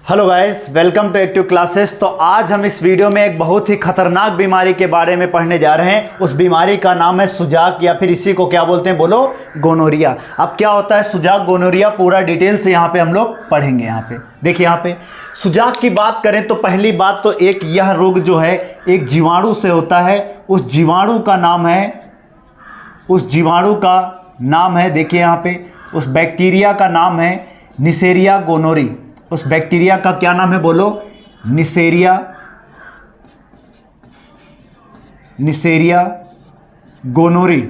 Hello guys, welcome to active classes. तो आज हम इस वीडियो में एक बहुत ही खतरनाक बीमारी के बारे में पढ़ने जा रहे हैं। उस बीमारी का नाम है सुजाक, या फिर इसी को क्या बोलते हैं, बोलो, गोनोरिया। अब क्या होता है सुजाक, गोनोरिया, पूरा डिटेल से यहाँ पे हम लोग पढ़ेंगे। यहाँ पे देखिए, यहाँ पे सुजाक की बात करें तो पहली बात तो एक यह रोग जो है एक जीवाणु से होता है। उस जीवाणु का नाम है देखिए यहाँ पे, उस बैक्टीरिया का नाम है निसेरिया गोनोरी। उस बैक्टीरिया का क्या नाम है, बोलो, निसेरिया गोनोरी।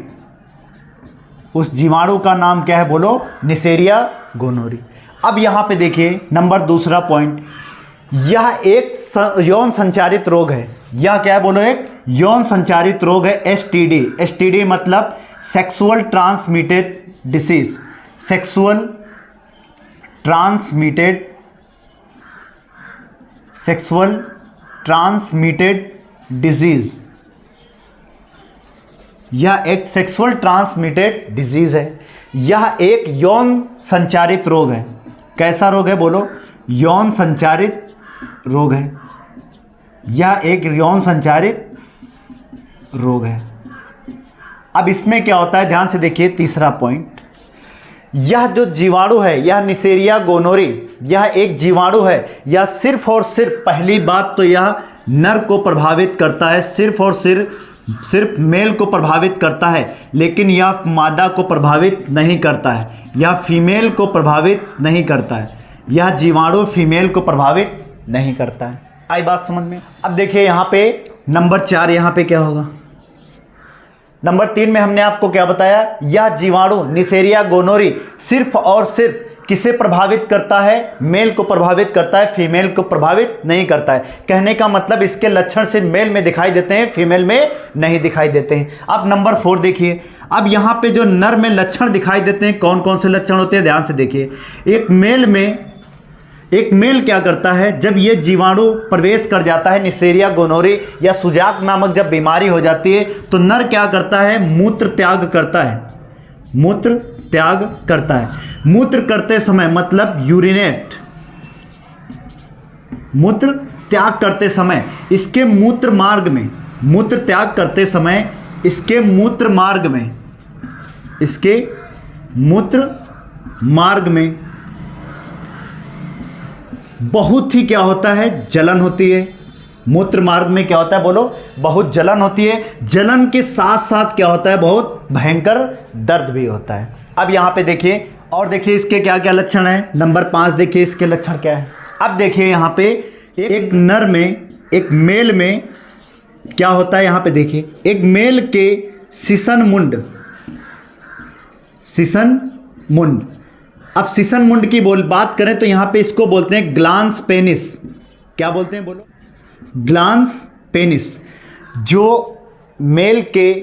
उस जीवाणु का नाम क्या है, बोलो, निसेरिया गोनोरी। अब यहां पे देखिए नंबर दूसरा पॉइंट, यह एक यौन संचारित रोग है। यह क्या है, बोलो, एक यौन संचारित रोग है। एसटीडी मतलब sexual transmitted disease. Sexual transmitted disease, यह एक सेक्सुअल ट्रांसमिटेड डिजीज है। यह एक यौन संचारित रोग है। कैसा रोग है, बोलो, यौन संचारित रोग है। यह एक यौन संचारित रोग है। अब इसमें क्या होता है, ध्यान से देखिए तीसरा पॉइंट, यह जो जीवाणु है, यह निसेरिया गोनोरी, यह एक जीवाणु है। यह सिर्फ और सिर्फ, पहली बात तो यह नर को प्रभावित करता है, सिर्फ और सिर्फ मेल को प्रभावित करता है, लेकिन यह मादा को प्रभावित नहीं करता है। यह फीमेल को प्रभावित नहीं करता है। यह जीवाणु फीमेल को प्रभावित नहीं करता है। आई बात समझ में? अब देखिए यहाँ पे नंबर 4, यहाँ पे क्या होगा, नंबर 3 में हमने आपको क्या बताया, यह जीवाणु निसेरिया गोनोरी सिर्फ और सिर्फ किसे प्रभावित करता है, मेल को प्रभावित करता है, फीमेल को प्रभावित नहीं करता है। कहने का मतलब इसके लक्षण सिर्फ मेल में दिखाई देते हैं, फीमेल में नहीं दिखाई देते हैं। अब नंबर 4 देखिए, अब यहाँ पे जो नर में लक्षण दिखाई देते हैं, कौन कौन से लक्षण होते हैं, ध्यान से देखिए। एक मेल क्या करता है, जब ये जीवाणु प्रवेश कर जाता है, निसेरिया गोनोरी या सुजाक नामक जब बीमारी हो जाती है, तो नर क्या करता है, मूत्र त्याग करता है। मूत्र करते समय मतलब यूरिनेट, मूत्र त्याग करते समय इसके मूत्र मार्ग में, मूत्र त्याग करते समय इसके मूत्र मार्ग में बहुत ही क्या होता है, जलन होती है। मूत्र मार्ग में क्या होता है, बोलो, बहुत जलन होती है। जलन के साथ साथ क्या होता है, बहुत भयंकर दर्द भी होता है। अब यहाँ पे देखिए, और देखिए इसके क्या क्या लक्षण है। नंबर 5 देखिए, इसके लक्षण क्या है। अब देखिए यहाँ पे एक नर में, एक मेल में क्या होता है, यहाँ पे देखिए, एक मेल के सीसन मुंड। अब सीसन मुंड की बात करें तो यहाँ पे इसको बोलते हैं ग्लांस पेनिस। क्या बोलते हैं, बोलो, ग्लांस पेनिस। जो मेल के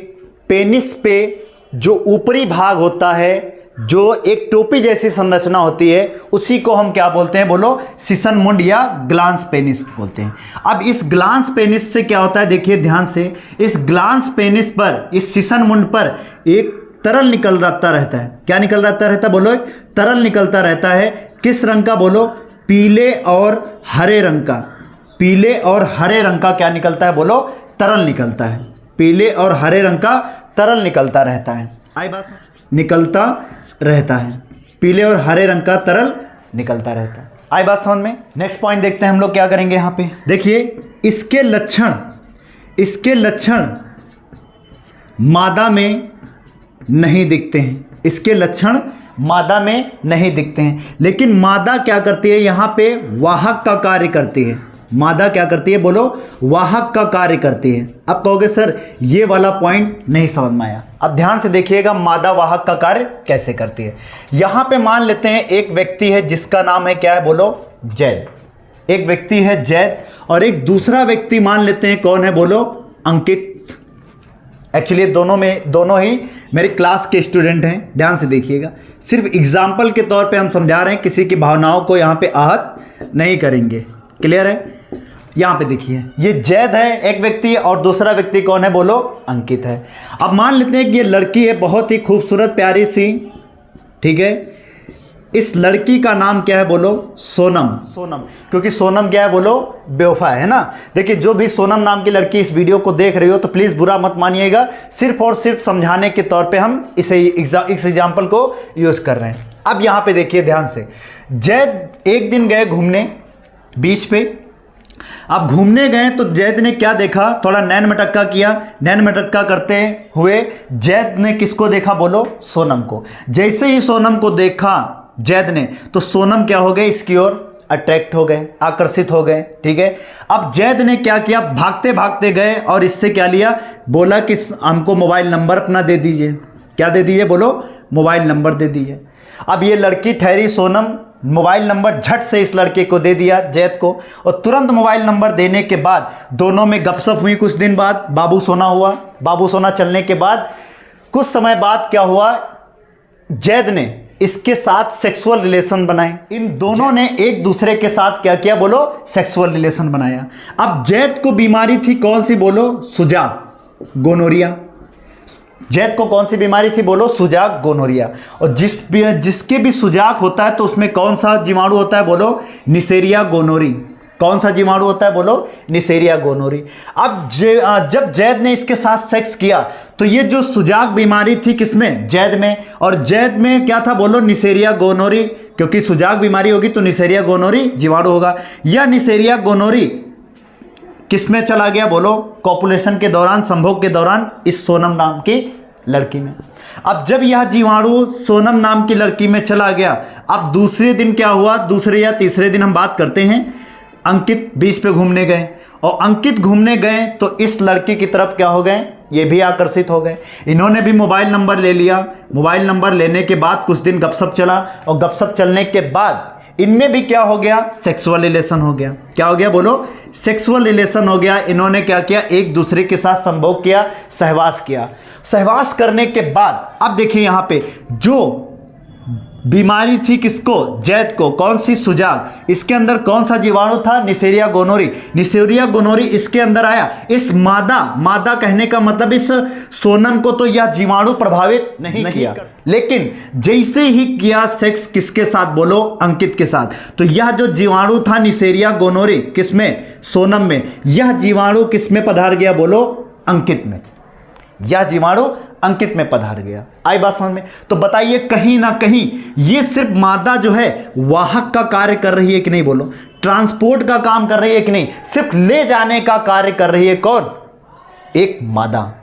पेनिस पे जो ऊपरी भाग होता है, जो एक टोपी जैसी संरचना होती है, उसी को हम क्या बोलते हैं, बोलो, सीसन मुंड या ग्लांस पेनिस बोलते हैं। अब इस ग्लांस पेनिस से क्या होता है, देखिए ध्यान से, इस ग्लांस पेनिस पर, इस सीसन मुंड पर एक तरल निकलता रहता है। क्या निकलता रहता है, बोलो, एक तरल निकलता रहता है। किस रंग का, बोलो, पीले और हरे रंग का। पीले और हरे रंग का क्या निकलता है, बोलो, तरल निकलता है। पीले और हरे रंग का तरल निकलता रहता है। आई बात, निकलता रहता है, पीले और हरे रंग का तरल निकलता रहता है। आई बात समझ में? नेक्स्ट पॉइंट देखते हैं हम लोग क्या करेंगे यहाँ पे। देखिए इसके लक्षण मादा में नहीं दिखते हैं। इसके लक्षण मादा में नहीं दिखते हैं, लेकिन मादा क्या करती है, यहाँ पे वाहक का कार्य करती है। मादा क्या करती है, बोलो, वाहक का कार्य करती है। अब कहोगे सर ये वाला पॉइंट नहीं समझ में आया। अब ध्यान से देखिएगा, मादा वाहक का कार्य कैसे करती है। यहाँ पे मान लेते हैं एक व्यक्ति है जिसका नाम है क्या है, बोलो, जैद। एक व्यक्ति है जैद, और एक दूसरा व्यक्ति मान लेते हैं, कौन है, बोलो, अंकित। एक्चुअली दोनों ही मेरे क्लास के स्टूडेंट हैं। ध्यान से देखिएगा, सिर्फ एग्जाम्पल के तौर पे हम समझा रहे हैं, किसी की भावनाओं को यहाँ पे आहत नहीं करेंगे। क्लियर है? यहाँ पे देखिए, ये जैद है एक व्यक्ति, और दूसरा व्यक्ति कौन है, बोलो, अंकित है। अब मान लेते हैं कि ये लड़की है बहुत ही खूबसूरत प्यारी सी, ठीक है, इस लड़की का नाम क्या है बोलो? सोनम। सोनम, क्योंकि सोनम क्या है बोलो? बेवफा है ना। देखिए, जो भी सोनम नाम की लड़की इस वीडियो को देख रही हो तो प्लीज़ बुरा मत मानिएगा, सिर्फ और सिर्फ समझाने के तौर पे हम इस एग्जाम्पल को यूज़ कर रहे हैं। अब यहाँ पे देखिए ध्यान से, जैद एक दिन गए घूमने बीच पे। अब घूमने गए तो जैद ने क्या देखा? थोड़ा नैन मटक्का किया। नैन मटक्का करते हुए जैद ने किसको देखा बोलो? सोनम को। जैसे ही सोनम को देखा जैद ने, तो सोनम क्या हो गए? इसकी ओर अट्रैक्ट हो गए, आकर्षित हो गए। ठीक है, अब जैद ने क्या किया? भागते भागते गए और इससे क्या लिया? बोला कि हमको मोबाइल नंबर अपना दे दीजिए। क्या दे दीजिए बोलो? मोबाइल नंबर दे दीजिए। अब ये लड़की ठहरी सोनम, मोबाइल नंबर झट से इस लड़के को दे दिया जैद को, और तुरंत मोबाइल नंबर देने के बाद दोनों में गपशप हुई। कुछ दिन बाद बाबू सोना हुआ। बाबू सोना चलने के बाद कुछ समय बाद क्या हुआ? जैद ने इसके साथ सेक्सुअल रिलेशन बनाए। इन दोनों ने एक दूसरे के साथ क्या किया बोलो? सेक्सुअल रिलेशन बनाया। अब जैद को बीमारी थी कौन सी बोलो? सुजाक, गोनोरिया। जैद को कौन सी बीमारी थी बोलो? सुजाक, गोनोरिया। और जिसके भी सुजाक होता है तो उसमें कौन सा जीवाणु होता है बोलो? निसेरिया गोनोरी। कौन सा जीवाणु होता है बोलो? निसेरिया गोनोरी। अब जब जैद ने इसके साथ सेक्स किया तो ये जो सुजाक बीमारी थी किसमें? जैद में। और जैद में क्या था बोलो? निसेरिया गोनोरी, क्योंकि सुजाक बीमारी होगी तो निसेरिया गोनोरी जीवाणु होगा। यह निसेरिया गोनोरी किसमें चला गया बोलो? कॉपुलेशन के दौरान, संभोग के दौरान इस सोनम नाम की लड़की में। अब जब यह जीवाणु सोनम नाम की लड़की में चला गया, अब दूसरे दिन क्या हुआ? दूसरे या तीसरे दिन हम बात करते हैं, अंकित बीच पे घूमने गए, और अंकित घूमने गए तो इस लड़की की तरफ क्या हो गए? ये भी आकर्षित हो गए। इन्होंने भी मोबाइल नंबर ले लिया। मोबाइल नंबर लेने के बाद कुछ दिन गपशप चला, और गपशप चलने के बाद इनमें भी क्या हो गया? सेक्सुअल रिलेशन हो गया। क्या हो गया बोलो? सेक्सुअल रिलेशन हो गया। इन्होंने क्या किया? एक दूसरे के साथ संभोग किया, सहवास किया। सहवास करने के बाद अब देखिए यहाँ पे जो बीमारी थी किसको? जैद को। कौन सी? सुजाक। इसके अंदर कौन सा जीवाणु था? निसेरिया गोनोरी। निसेरिया गोनोरी इसके अंदर आया। इस मादा कहने का मतलब इस सोनम को तो यह जीवाणु प्रभावित नहीं किया, लेकिन जैसे ही किया सेक्स किसके साथ बोलो? अंकित के साथ, तो यह जो जीवाणु था निसेरिया गोनोरी किसमें? सोनम में। यह जीवाणु किसमें पधार गया बोलो? अंकित में। यह जीवाणु अंकित में पधार गया। आई बात समझ में? तो बताइए, कहीं ना कहीं ये सिर्फ मादा जो है वाहक का कार्य कर रही है कि नहीं बोलो? ट्रांसपोर्ट का काम कर रही है कि नहीं? सिर्फ ले जाने का कार्य कर रही है कौन? एक मादा।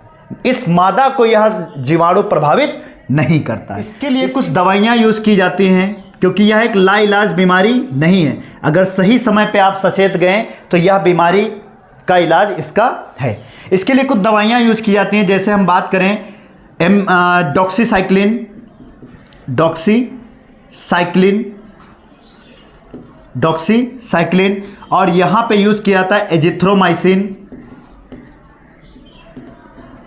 इस मादा को यह जीवाणु प्रभावित नहीं करता। इसके लिए कुछ दवाइयां यूज की जाती हैं, क्योंकि यह एक लाइलाज बीमारी नहीं है। अगर सही समय पे आप सचेत गए तो यह बीमारी का इलाज इसका है। इसके लिए कुछ दवाइयां यूज की जाती हैं, जैसे हम बात करें डॉक्सीसाइक्लिन, और यहां पे यूज किया जाता है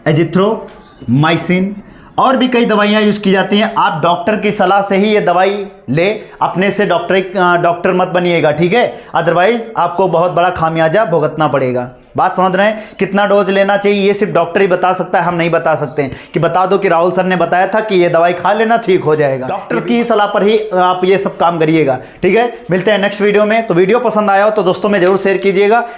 एजिथ्रोमाइसिन, और भी कई दवाइयां यूज की जाती हैं। आप डॉक्टर की सलाह से ही ये दवाई ले, अपने से डॉक्टर मत बनिएगा, ठीक है? अदरवाइज आपको बहुत बड़ा खामियाजा भुगतना पड़ेगा। बात समझ रहे हैं? कितना डोज लेना चाहिए ये सिर्फ डॉक्टर ही बता सकता है, हम नहीं बता सकते हैं कि बता दो कि राहुल सर ने बताया था कि ये दवाई खा लेना ठीक हो जाएगा। डॉक्टर की सलाह पर ही आप ये सब काम करिएगा, ठीक है? मिलते हैं नेक्स्ट वीडियो में। तो वीडियो पसंद आया हो तो दोस्तों में जरूर शेयर कीजिएगा।